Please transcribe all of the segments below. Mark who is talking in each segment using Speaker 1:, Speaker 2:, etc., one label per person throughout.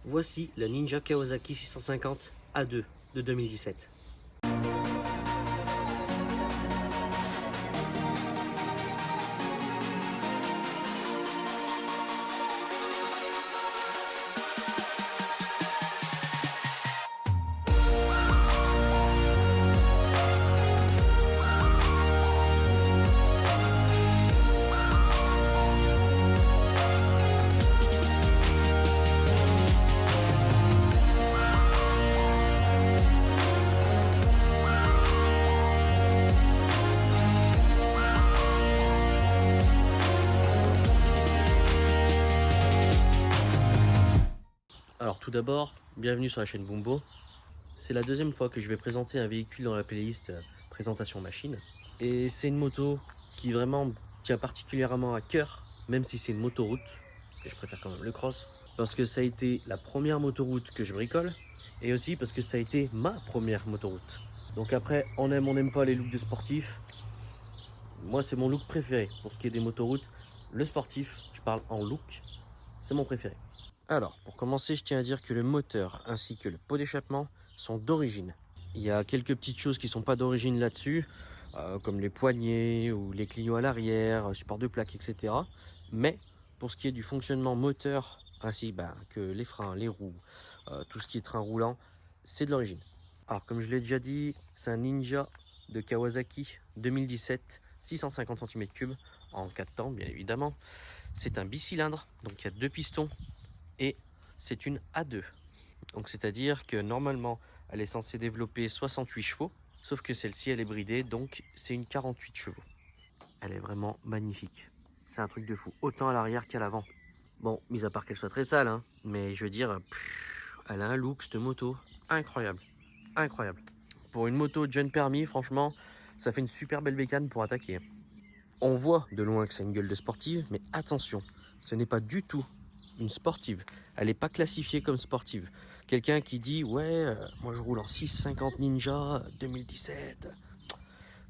Speaker 1: Voici la Ninja Kawasaki 650 A2 de 2017. Alors tout d'abord, bienvenue sur la chaîne Bumbo. C'est la deuxième fois que je vais présenter un véhicule dans la playlist présentation machine. Et c'est une moto qui vraiment tient particulièrement à cœur, même si c'est une motoroute, parce que je préfère quand même le cross, parce que ça a été la première motoroute que je bricole, et aussi parce que ça a été ma première motoroute. Donc après, on n'aime pas les looks de sportif. Moi c'est mon look préféré pour ce qui est des motoroutes. Le sportif, je parle en look, c'est mon préféré. Alors, pour commencer, je tiens à dire que le moteur ainsi que le pot d'échappement sont d'origine. Il y a quelques petites choses qui ne sont pas d'origine là-dessus, comme les poignées ou les clignots à l'arrière, support de plaque, etc. Mais pour ce qui est du fonctionnement moteur, ainsi que les freins, les roues, tout ce qui est train roulant, c'est de l'origine. Alors, comme je l'ai déjà dit, c'est un Ninja de Kawasaki 2017, 650 cm3 en 4 temps, bien évidemment. C'est un bicylindre, donc il y a 2 pistons. Et c'est une A2. Donc c'est-à-dire que normalement, elle est censée développer 68 chevaux. Sauf que celle-ci, elle est bridée, donc c'est une 48 chevaux. Elle est vraiment magnifique. C'est un truc de fou, autant à l'arrière qu'à l'avant. Bon, mis à part qu'elle soit très sale, hein, mais je veux dire, elle a un look, cette moto, incroyable. Incroyable. Pour une moto de jeune permis, franchement, ça fait une super belle bécane pour attaquer. On voit de loin que c'est une gueule de sportive, mais attention, ce n'est pas du tout une sportive. Elle n'est pas classifiée comme sportive. Quelqu'un qui dit ouais, moi je roule en 650 Ninja 2017.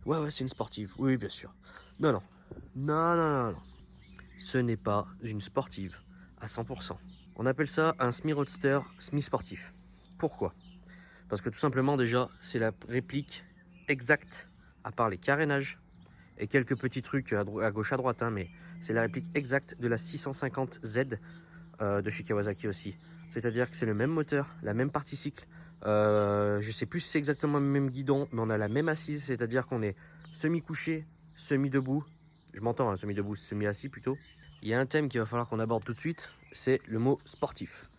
Speaker 1: Ouais, c'est une sportive. Oui, bien sûr. Non, non. Non, non, non, non. Ce n'est pas une sportive à 100%. On appelle ça un semi-roadster semi-sportif. Pourquoi? Parce que tout simplement déjà, c'est la réplique exacte, à part les carénages et quelques petits trucs à gauche à droite, hein, mais c'est la réplique exacte de la 650Z de chez Kawasaki aussi. C'est-à-dire que c'est le même moteur, la même partie cycle. Je sais plus si c'est exactement le même guidon, mais on a la même assise, c'est-à-dire qu'on est semi-couché, semi-debout. Je m'entends, hein, semi-debout, semi-assis plutôt. Il y a un thème qu'il va falloir qu'on aborde tout de suite, c'est le mot sportif.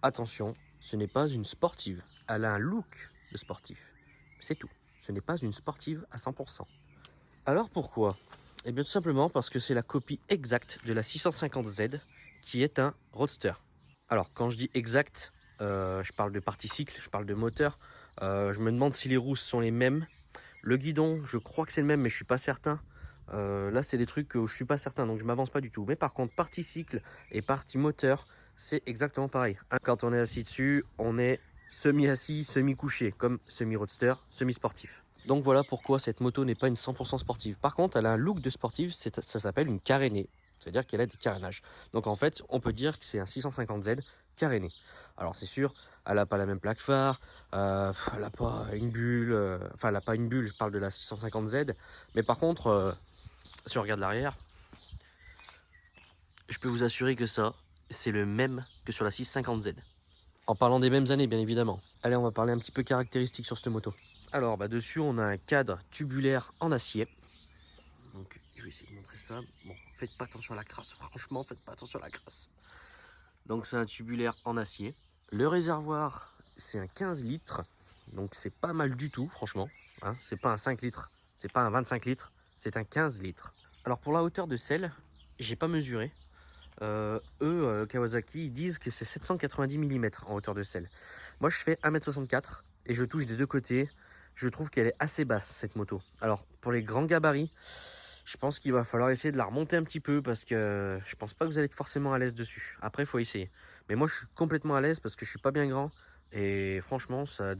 Speaker 1: Attention, ce n'est pas une sportive. Elle a un look de sportif. C'est tout. Ce n'est pas une sportive à 100%. Alors pourquoi? Eh bien tout simplement parce que c'est la copie exacte de la 650Z qui est un roadster. Alors quand je dis exact, je parle de partie cycle, je parle de moteur. Je me demande si les roues sont les mêmes. Le guidon, je crois que c'est le même mais je suis pas certain. Là c'est des trucs où je suis pas certain donc je m'avance pas du tout. Mais par contre partie cycle et partie moteur, c'est exactement pareil. Quand on est assis dessus, on est semi-assis, semi-couché, comme semi-roadster, semi-sportif. Donc voilà pourquoi cette moto n'est pas une 100% sportive. Par contre, elle a un look de sportive, ça s'appelle une carénée. C'est-à-dire qu'elle a des carénages. Donc en fait, on peut dire que c'est un 650Z caréné. Alors c'est sûr, elle n'a pas la même plaque phare, elle n'a pas une bulle, enfin elle n'a pas une bulle, je parle de la 650Z. Mais par contre, si on regarde l'arrière, je peux vous assurer que ça, c'est le même que sur la 650Z. En parlant des mêmes années, bien évidemment. Allez, on va parler un petit peu caractéristiques sur cette moto. Alors, dessus, on a un cadre tubulaire en acier. Donc, je vais essayer de montrer ça. Bon, faites pas attention à la crasse. Franchement, faites pas attention à la crasse. Donc, c'est un tubulaire en acier. Le réservoir, c'est un 15 litres. Donc, c'est pas mal du tout, franchement. Hein, c'est pas un 5 litres. C'est pas un 25 litres. C'est un 15 litres. Alors, pour la hauteur de selle, j'ai pas mesuré. Kawasaki, ils disent que c'est 790 mm en hauteur de selle. Moi, je fais 1m64 et je touche des deux côtés. Je trouve qu'elle est assez basse, cette moto. Alors, pour les grands gabarits, je pense qu'il va falloir essayer de la remonter un petit peu parce que je pense pas que vous allez être forcément à l'aise dessus. Après, il faut essayer. Mais moi, je suis complètement à l'aise parce que je suis pas bien grand et franchement, ça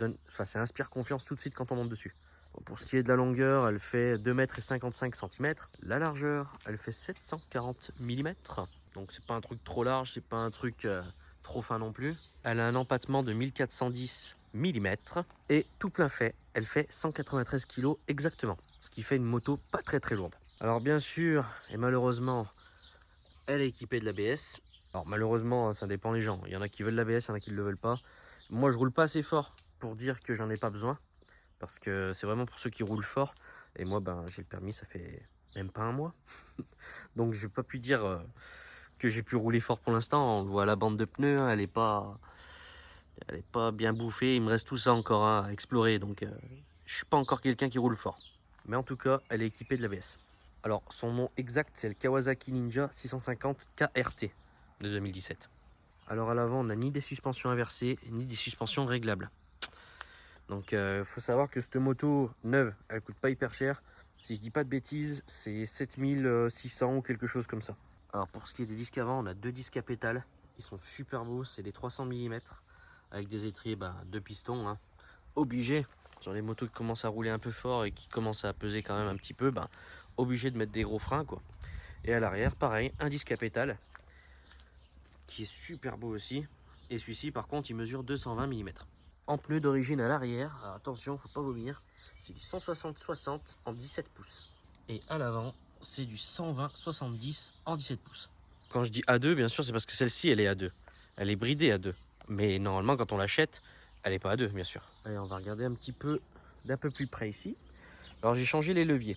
Speaker 1: inspire confiance tout de suite quand on monte dessus. Bon, pour ce qui est de la longueur, elle fait 2,55 m. La largeur, elle fait 740 mm. Donc c'est pas un truc trop large, c'est pas un truc trop fin non plus. Elle a un empattement de 1410 mm et tout plein fait, elle fait 193 kg exactement, ce qui fait une moto pas très lourde. Alors bien sûr et malheureusement, elle est équipée de l'ABS. Alors malheureusement, ça dépend les gens. Il y en a qui veulent l'ABS, il y en a qui ne le veulent pas. Moi, je roule pas assez fort pour dire que j'en ai pas besoin, parce que c'est vraiment pour ceux qui roulent fort. Et moi, ben, j'ai le permis, ça fait même pas un mois. Donc je n'ai pas pu dire que j'ai pu rouler fort pour l'instant. On voit la bande de pneus, hein, elle est pas bien bouffée. Il me reste tout ça encore à explorer. Donc je suis pas encore quelqu'un qui roule fort. Mais en tout cas, elle est équipée de l'ABS. Alors son nom exact, c'est le Kawasaki Ninja 650 KRT de 2017. Alors à l'avant, on n'a ni des suspensions inversées, ni des suspensions réglables. Donc faut savoir que cette moto neuve, elle coûte pas hyper cher. Si je dis pas de bêtises, c'est 7600 ou quelque chose comme ça. Alors pour ce qui est des disques avant, on a deux disques à pétales. Ils sont super beaux, c'est des 300 mm avec des étriers de piston. Hein. Obligé, sur les motos qui commencent à rouler un peu fort et qui commencent à peser quand même un petit peu, obligé de mettre des gros freins quoi. Et à l'arrière, pareil, un disque à pétales qui est super beau aussi. Et celui-ci par contre, il mesure 220 mm. En pneu d'origine à l'arrière, alors attention, faut pas vomir, c'est du 160-60 en 17 pouces. Et à l'avant, c'est du 120-70 en 17 pouces. Quand je dis A2, bien sûr, c'est parce que celle-ci, elle est A2. Elle est bridée A2. Mais normalement, quand on l'achète, elle n'est pas A2, bien sûr. Allez, on va regarder un petit peu d'un peu plus près ici. Alors, j'ai changé les leviers.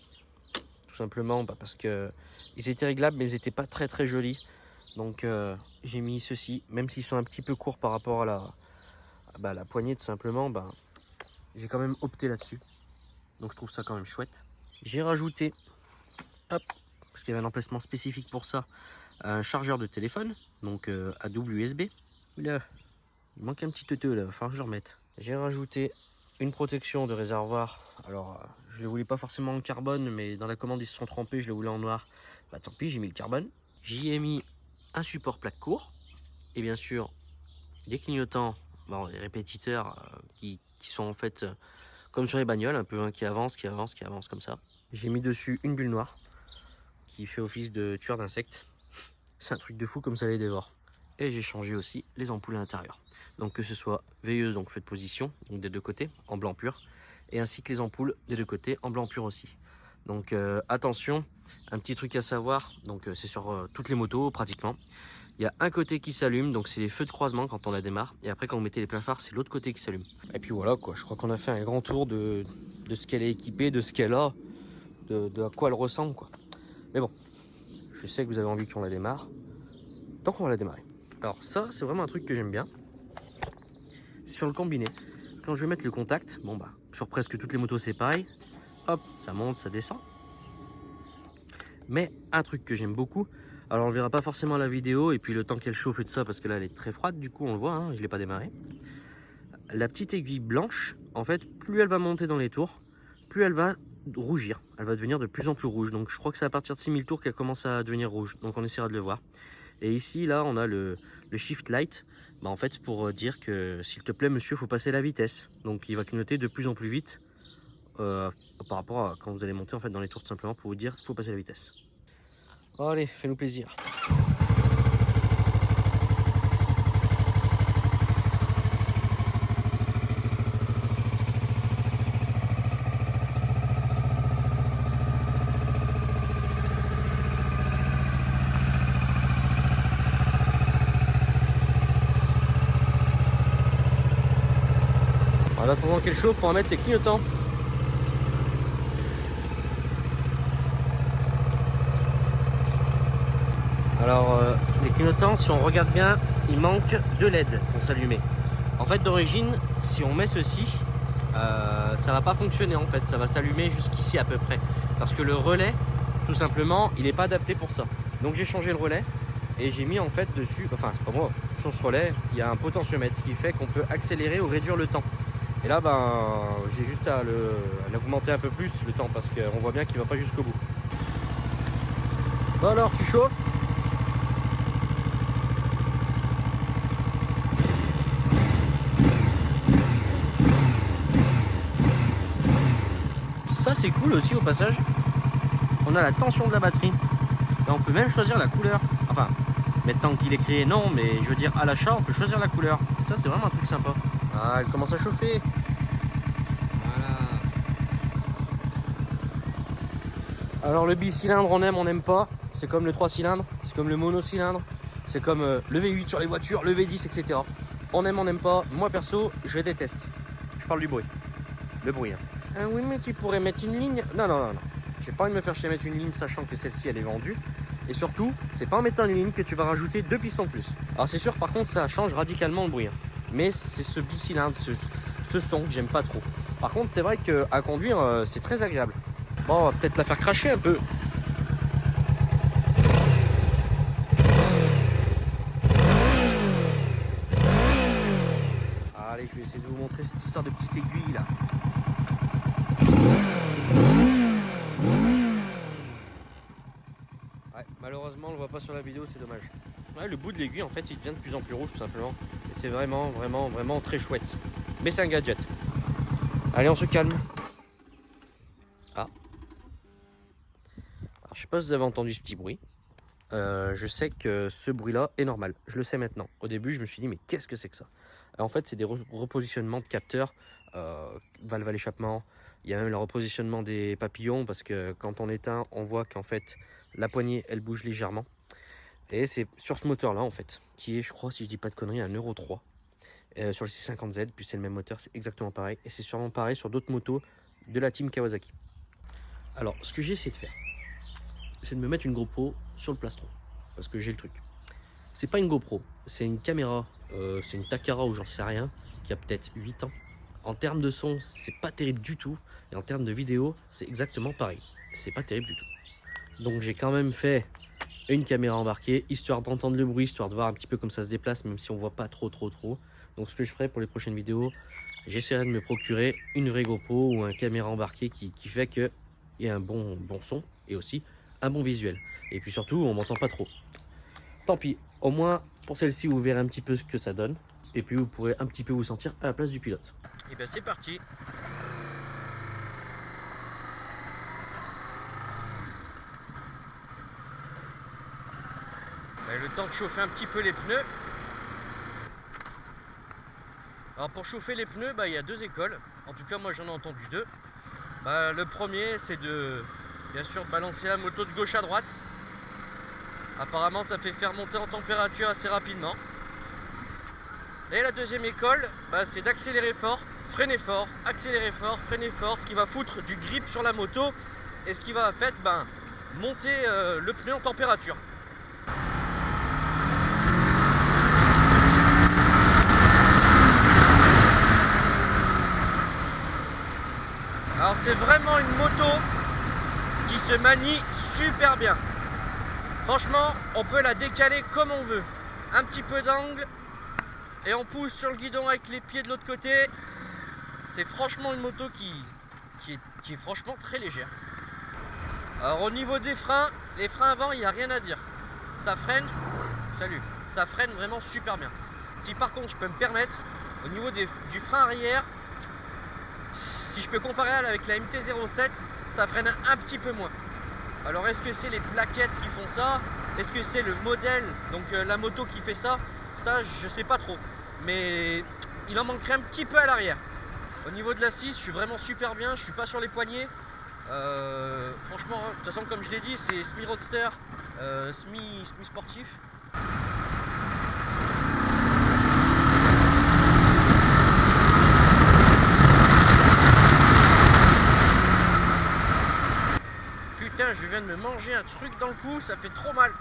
Speaker 1: Tout simplement parce que ils étaient réglables, mais ils n'étaient pas très jolis. Donc, j'ai mis ceux-ci, même s'ils sont un petit peu courts par rapport à la poignée, tout simplement, j'ai quand même opté là-dessus. Donc, je trouve ça quand même chouette. J'ai rajouté, hop, parce qu'il y avait un emplacement spécifique pour ça, un chargeur de téléphone, donc à double USB. Là, il manque un petit teuteau là, il va falloir que je le remette. J'ai rajouté une protection de réservoir. Alors, je ne le voulais pas forcément en carbone, mais dans la commande ils se sont trompés, je le voulais en noir. Tant pis, j'ai mis le carbone. J'y ai mis un support plaque court et bien sûr des clignotants, des répétiteurs qui sont en fait comme sur les bagnoles, un peu qui avance comme ça. J'ai mis dessus une bulle noire qui fait office de tueur d'insectes. C'est un truc de fou comme ça les dévore. Et j'ai changé aussi les ampoules à l'intérieur. Donc que ce soit veilleuse, donc feu de position, donc des deux côtés, en blanc pur, et ainsi que les ampoules des deux côtés en blanc pur aussi. Donc attention, un petit truc à savoir, donc c'est sur toutes les motos pratiquement. Il y a un côté qui s'allume, donc c'est les feux de croisement quand on la démarre, et après quand vous mettez les pleins phares, c'est l'autre côté qui s'allume. Et puis voilà quoi, je crois qu'on a fait un grand tour de ce qu'elle est équipée, de ce qu'elle a, de à quoi elle ressemble quoi. Mais bon, je sais que vous avez envie qu'on la démarre, donc on va la démarrer. Alors ça, c'est vraiment un truc que j'aime bien. Sur le combiné, quand je vais mettre le contact, sur presque toutes les motos c'est pareil, hop, ça monte, ça descend. Mais un truc que j'aime beaucoup, alors on ne verra pas forcément la vidéo, et puis le temps qu'elle chauffe et tout ça, parce que là elle est très froide, du coup on le voit, hein, je ne l'ai pas démarré. La petite aiguille blanche, en fait, plus elle va monter dans les tours, plus elle va rougir, elle va devenir de plus en plus rouge. Donc je crois que c'est à partir de 6000 tours qu'elle commence à devenir rouge, donc on essaiera de le voir. Et ici, là, on a le Shift Light, en fait, pour dire que, s'il te plaît, monsieur, il faut passer la vitesse. Donc, il va clignoter de plus en plus vite par rapport à quand vous allez monter en fait dans les tours, tout simplement, pour vous dire qu'il faut passer la vitesse. Allez, fais-nous plaisir. En attendant qu'elle chauffe, on va mettre les clignotants. Alors, les clignotants, si on regarde bien, il manque deux LED pour s'allumer. En fait, d'origine, si on met ceci, ça va pas fonctionner en fait. Ça va s'allumer jusqu'ici à peu près. Parce que le relais, tout simplement, il n'est pas adapté pour ça. Donc j'ai changé le relais et j'ai mis en fait dessus, enfin c'est pas moi, sur ce relais, il y a un potentiomètre qui fait qu'on peut accélérer ou réduire le temps. Et là, j'ai juste à l'augmenter un peu plus le temps parce qu'on voit bien qu'il va pas jusqu'au bout. Bon alors, tu chauffes? Ça c'est cool aussi au passage. On a la tension de la batterie. Là, on peut même choisir la couleur. Enfin, Maintenant qu'il est créé, non, mais je veux dire, à l'achat, on peut choisir la couleur. Et ça, c'est vraiment un truc sympa. Ah, elle commence à chauffer. Voilà. Alors, le bicylindre, on n'aime pas. C'est comme le 3 cylindres, c'est comme le monocylindre, c'est comme le V8 sur les voitures, le V10, etc. On n'aime pas. Moi, perso, je déteste. Je parle du bruit. Le bruit. Hein. Ah oui, mais tu pourrais mettre une ligne. Non. J'ai pas envie de me faire chier mettre une ligne, sachant que celle-ci, elle est vendue. Et surtout, c'est pas en mettant une ligne que tu vas rajouter 2 pistons de plus. Alors c'est sûr, par contre, ça change radicalement le bruit. Hein. Mais c'est ce bicylindre, ce son que j'aime pas trop. Par contre, c'est vrai qu'à conduire, c'est très agréable. Bon, on va peut-être la faire cracher un peu. Allez, je vais essayer de vous montrer cette histoire de petite aiguille là. Ouais, malheureusement, on le voit pas sur la vidéo, c'est dommage. Ouais, le bout de l'aiguille, en fait, il devient de plus en plus rouge, tout simplement. Et c'est vraiment très chouette. Mais c'est un gadget. Allez, on se calme. Ah. Alors, je sais pas si vous avez entendu ce petit bruit. Je sais que ce bruit-là est normal. Je le sais maintenant. Au début, je me suis dit, mais qu'est-ce que c'est que ça? En fait, c'est des repositionnements de capteurs, valve à l'échappement. Il y a même le repositionnement des papillons parce que quand on éteint, on voit qu'en fait, la poignée, elle bouge légèrement. Et c'est sur ce moteur-là, en fait, qui est, je crois, si je dis pas de conneries, un Euro 3. Sur le 650Z, puis c'est le même moteur, c'est exactement pareil. Et c'est sûrement pareil sur d'autres motos de la team Kawasaki. Alors, ce que j'ai essayé de faire, c'est de me mettre une GoPro sur le plastron. Parce que j'ai le truc. C'est pas une GoPro, c'est une caméra, c'est une Takara ou j'en sais rien, qui a peut-être 8 ans. En termes de son, c'est pas terrible du tout. Et en termes de vidéo, c'est exactement pareil. C'est pas terrible du tout. Donc j'ai quand même fait une caméra embarquée, histoire d'entendre le bruit, histoire de voir un petit peu comme ça se déplace, même si on voit pas trop. Donc ce que je ferai pour les prochaines vidéos, j'essaierai de me procurer une vraie GoPro ou un caméra embarquée qui fait qu'il y ait un bon son et aussi un bon visuel. Et puis surtout, on m'entend pas trop. Tant pis, au moins pour celle-ci vous verrez un petit peu ce que ça donne et puis vous pourrez un petit peu vous sentir à la place du pilote. Et bien c'est parti. Le temps de chauffer un petit peu les pneus. Alors pour chauffer les pneus, il y a deux écoles. En tout cas moi j'en ai entendu deux. Le premier c'est de bien sûr balancer la moto de gauche à droite. Apparemment ça fait faire monter en température assez rapidement. Et la deuxième école, c'est d'accélérer fort, freiner fort, accélérer fort, freiner fort, ce qui va foutre du grip sur la moto et ce qui va en fait monter le pneu en température. Alors c'est vraiment une moto qui se manie super bien. Franchement, on peut la décaler comme on veut. Un petit peu d'angle et on pousse sur le guidon avec les pieds de l'autre côté. C'est franchement une moto qui est franchement très légère. Alors au niveau des freins, les freins avant, il n'y a rien à dire. Ça freine, ça freine vraiment super bien. Si par contre je peux me permettre, au niveau du frein arrière, si je peux comparer avec la MT-07, ça freine un petit peu moins. Alors est-ce que c'est les plaquettes qui font ça? Est-ce que c'est le modèle, donc la moto qui fait ça? Ça je sais pas trop. Mais il en manquerait un petit peu à l'arrière. Au niveau de l'assise, je suis vraiment super bien, je suis pas sur les poignets. Franchement, de toute façon comme je l'ai dit, c'est semi roadster, semi sportif. Putain, je viens de me manger un truc dans le cou, ça fait trop mal.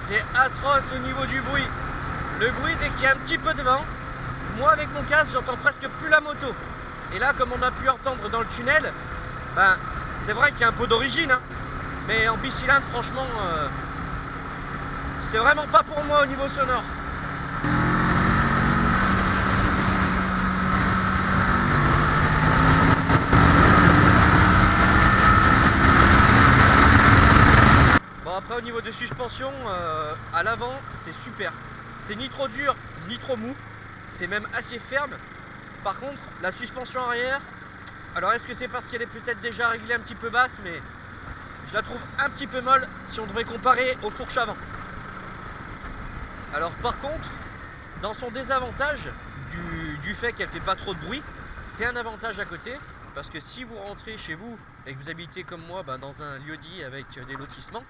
Speaker 1: C'est atroce au niveau du bruit. Le bruit dès qu'il y a un petit peu de vent, moi avec mon casque j'entends presque plus la moto. Et là comme on a pu entendre dans le tunnel, c'est vrai qu'il y a un peu d'origine, hein. Mais en bicylindre franchement c'est vraiment pas pour moi au niveau sonore. niveau de suspension, à l'avant, c'est super. C'est ni trop dur, ni trop mou. C'est même assez ferme. Par contre, la suspension arrière, alors est-ce que c'est parce qu'elle est peut-être déjà réglée un petit peu basse, mais je la trouve un petit peu molle si on devrait comparer aux fourches avant. Alors par contre, dans son désavantage du fait qu'elle fait pas trop de bruit, c'est un avantage à côté, parce que si vous rentrez chez vous et que vous habitez comme moi dans un lieu-dit avec des lotissements,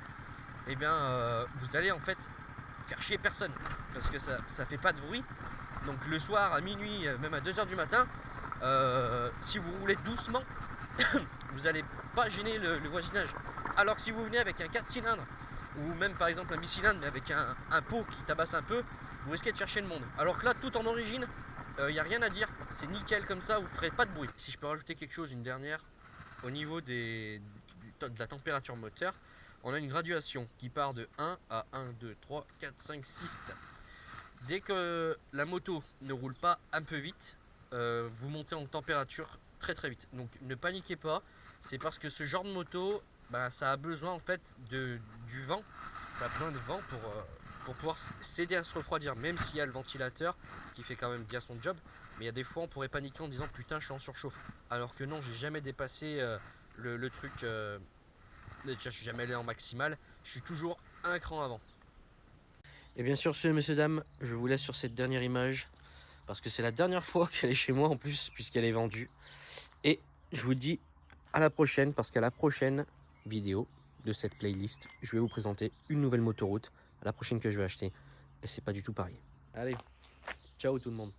Speaker 1: et bien vous allez en fait faire chier personne, parce que ça fait pas de bruit. Donc le soir à minuit, même à 2 h du matin, si vous roulez doucement, vous n'allez pas gêner le voisinage. Alors que si vous venez avec un 4 cylindres, ou même par exemple un bicylindre, mais avec un pot qui tabasse un peu, vous risquez de faire chier le monde. Alors que là, tout en origine, il n'y a rien à dire, c'est nickel comme ça, vous ne ferez pas de bruit. Si je peux rajouter quelque chose, une dernière, au niveau de la température moteur, on a une graduation qui part de 1 à 1, 2, 3, 4, 5, 6. Dès que la moto ne roule pas un peu vite, vous montez en température très très vite. Donc ne paniquez pas, c'est parce que ce genre de moto, ça a besoin en fait du vent. Ça a besoin de vent pour pouvoir s'aider à se refroidir, même s'il y a le ventilateur qui fait quand même bien son job. Mais il y a des fois on pourrait paniquer en disant putain je suis en surchauffe. Alors que non, j'ai jamais dépassé le truc, je suis jamais allé en maximal, je suis toujours un cran avant. Et bien sûr, messieurs, dames, je vous laisse sur cette dernière image, parce que c'est la dernière fois qu'elle est chez moi en plus, puisqu'elle est vendue. Et je vous dis à la prochaine, parce qu'à la prochaine vidéo de cette playlist, je vais vous présenter une nouvelle motoroute, à la prochaine que je vais acheter. Et c'est pas du tout pareil. Allez, ciao tout le monde.